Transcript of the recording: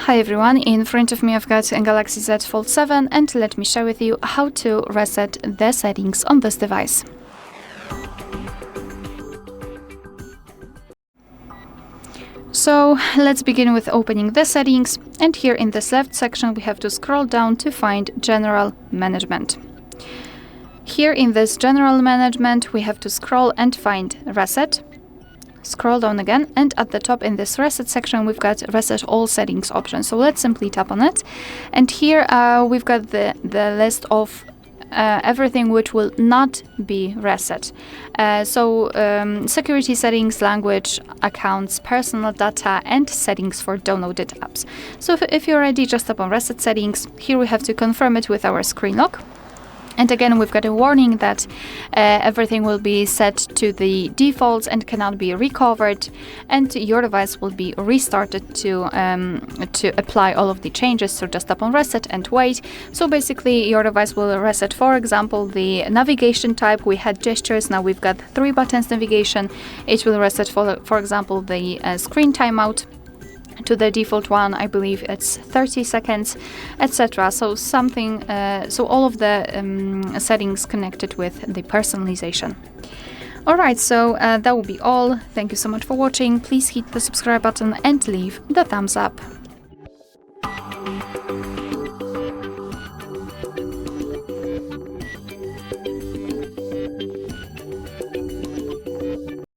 Hi everyone, in front of me I've got a Galaxy Z Fold 7 and let me share with you how to reset the settings on this device. So let's begin with opening the settings, and here in this left section we have to scroll down to find General Management. Here in this General Management we have to scroll and find Reset. Scroll down again, and at the top in this Reset section we've got Reset All Settings option. So let's simply tap on it, and here we've got the list of everything which will not be reset. Security settings, language, accounts, personal data, and settings for downloaded apps. So if you're ready, just tap on Reset Settings. Here we have to confirm it with our screen lock. And again, we've got a warning that everything will be set to the defaults and cannot be recovered, and your device will be restarted to apply all of the changes. So just tap on Reset and wait. So basically, your device will reset. For example, the navigation type. We had gestures. Now we've got 3 buttons navigation. It will reset for example the screen timeout to the default one. I believe it's 30 seconds, etc. So so all of the settings connected with the personalization. Alright, so that will be all. Thank you so much for watching. Please hit the subscribe button and leave the thumbs up.